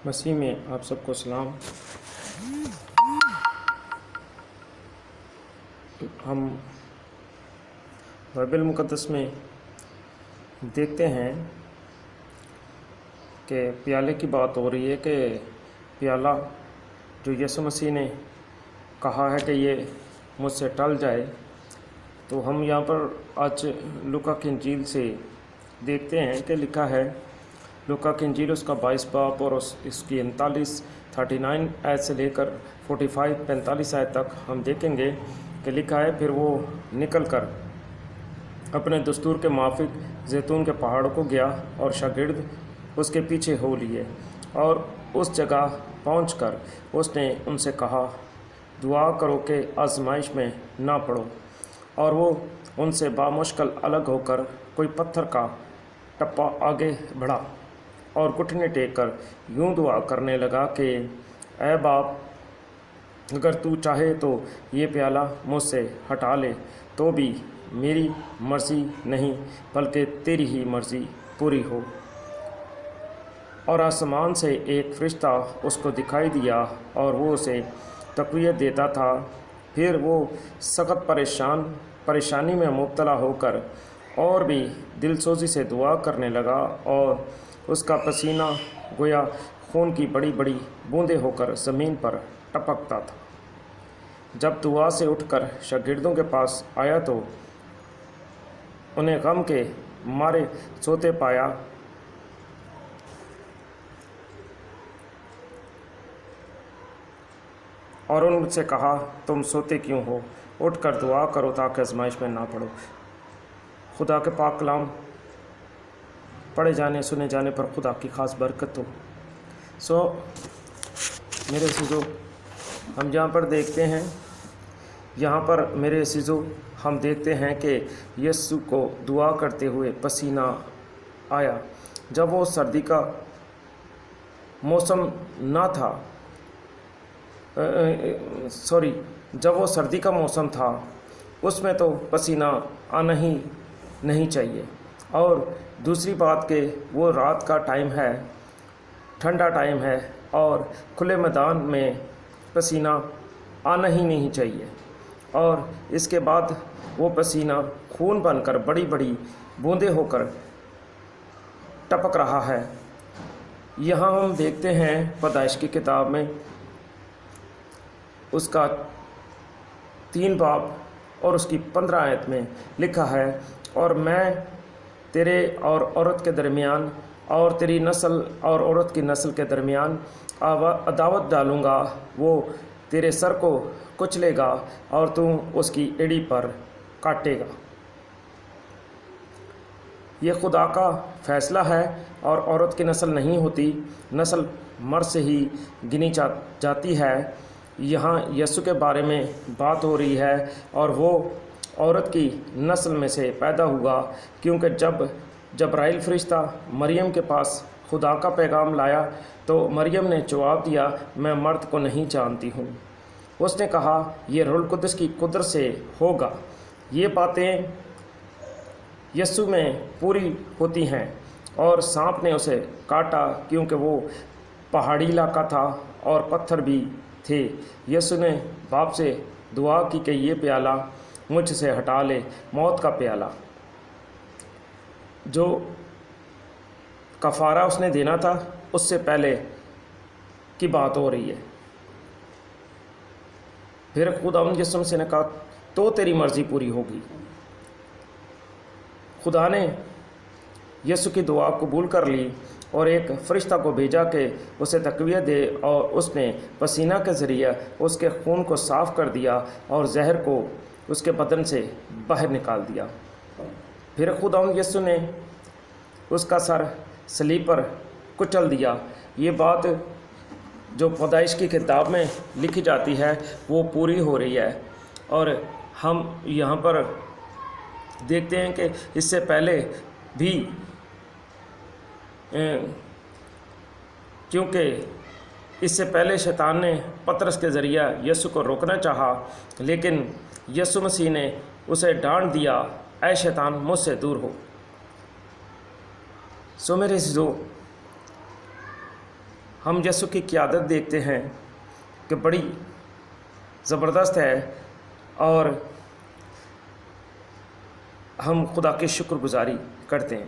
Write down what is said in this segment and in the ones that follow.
مسیح میں آپ سب کو سلام۔ ہم بائبل مقدس میں دیکھتے ہیں کہ پیالے کی بات ہو رہی ہے کہ پیالہ جو یسوع مسیح نے کہا ہے کہ یہ مجھ سے ٹل جائے، تو ہم یہاں پر آج لوکا کی انجیل سے دیکھتے ہیں کہ لکھا ہے، لوکا کی انجیل اس کا 22 باب اور اس کی 39 آیت سے لے کر 45 آیت تک ہم دیکھیں گے کہ لکھا ہے، پھر وہ نکل کر اپنے دستور کے موافق زیتون کے پہاڑ کو گیا اور شاگرد اس کے پیچھے ہو لیے، اور اس جگہ پہنچ کر اس نے ان سے کہا، دعا کرو کہ آزمائش میں نہ پڑو، اور وہ ان سے بامشکل الگ ہو کر کوئی پتھر کا ٹپا آگے بڑھا اور گھٹنے ٹیک کر یوں دعا کرنے لگا کہ اے باپ، اگر تو چاہے تو یہ پیالہ مجھ سے ہٹا لے، تو بھی میری مرضی نہیں بلکہ تیری ہی مرضی پوری ہو۔ اور آسمان سے ایک فرشتہ اس کو دکھائی دیا اور وہ اسے تقویت دیتا تھا۔ پھر وہ سخت پریشانی میں مبتلا ہو کر اور بھی دل سوزی سے دعا کرنے لگا، اور اس کا پسینہ گویا خون کی بڑی بڑی بوندیں ہو کر زمین پر ٹپکتا تھا۔ جب دعا سے اٹھ کر شاگردوں کے پاس آیا تو انہیں غم کے مارے سوتے پایا، اور ان سے کہا، تم سوتے کیوں ہو؟ اٹھ کر دعا کرو تاکہ آزمائش میں نہ پڑو۔ خدا کے پاک کلام پڑھے جانے سنے جانے پر خدا کی خاص برکت ہو۔ میرے عزیزو، ہم جہاں پر دیکھتے ہیں، یہاں پر میرے عزیزو ہم دیکھتے ہیں کہ یسوع کو دعا کرتے ہوئے پسینہ آیا۔ جب وہ سردی کا موسم نہ تھا، جب وہ سردی کا موسم تھا، اس میں تو پسینہ آنا ہی نہیں چاہیے، اور دوسری بات کہ وہ رات کا ٹائم ہے، ٹھنڈا ٹائم ہے، اور کھلے میدان میں پسینہ آنا ہی نہیں چاہیے، اور اس کے بعد وہ پسینہ خون بن کر بڑی بڑی بوندیں ہو کر ٹپک رہا ہے۔ یہاں ہم دیکھتے ہیں پیدائش کی کتاب میں اس کا 3 باب اور اس کی 15 آیت میں لکھا ہے، اور میں تیرے اور عورت کے درمیان اور تیری نسل اور عورت کی نسل کے درمیان عداوت ڈالوں گا، وہ تیرے سر کو کچلے گا اور تو اس کی ایڑی پر کاٹے گا۔ یہ خدا کا فیصلہ ہے، اور عورت کی نسل نہیں ہوتی، نسل مرد سے ہی گنی جاتی ہے۔ یہاں یسوع کے بارے میں بات ہو رہی ہے، اور وہ عورت کی نسل میں سے پیدا ہوا، کیونکہ جب جبرائیل فرشتہ مریم کے پاس خدا کا پیغام لایا تو مریم نے جواب دیا، میں مرد کو نہیں جانتی ہوں۔ اس نے کہا، یہ روح القدس کی قدرت سے ہوگا۔ یہ باتیں یسوع میں پوری ہوتی ہیں، اور سانپ نے اسے کاٹا کیونکہ وہ پہاڑی علاقہ تھا اور پتھر بھی تھے۔ یسوع نے باپ سے دعا کی کہ یہ پیالہ مجھ سے ہٹا لے، موت کا پیالہ جو کفارہ اس نے دینا تھا اس سے پہلے کی بات ہو رہی ہے۔ پھر خداوند یسوع مسیح نے کہا، تو تیری مرضی پوری ہوگی۔ خدا نے یسوع کی دعا قبول کر لی اور ایک فرشتہ کو بھیجا کہ اسے تقویت دے، اور اس نے پسینہ کے ذریعے اس کے خون کو صاف کر دیا اور زہر کو اس کے بدن سے باہر نکال دیا۔ پھر خداوند یسوع نے اس کا سر صلیب پر کچل دیا۔ یہ بات جو پیدائش کی کتاب میں لکھی جاتی ہے وہ پوری ہو رہی ہے، اور ہم یہاں پر دیکھتے ہیں کہ اس سے پہلے بھی، کیونکہ اس سے پہلے شیطان نے پطرس کے ذریعہ یسوع کو روکنا چاہا، لیکن یسوع مسیح نے اسے ڈانٹ دیا، اے شیطان مجھ سے دور ہو۔ میرے عزیزو، ہم یسوع کی قیادت دیکھتے ہیں کہ بڑی زبردست ہے، اور ہم خدا کی شکر گزاری کرتے ہیں،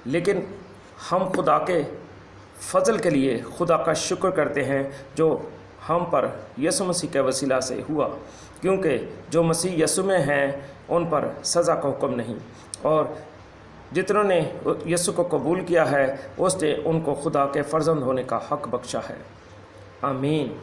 لیکن ہم خدا کے فضل کے لیے خدا کا شکر کرتے ہیں جو ہم پر یسوع مسیح کے وسیلہ سے ہوا، کیونکہ جو مسیح یسوع میں ہیں ان پر سزا کا حکم نہیں، اور جتنوں نے یسوع کو قبول کیا ہے اس نے ان کو خدا کے فرزند ہونے کا حق بخشا ہے۔ آمین۔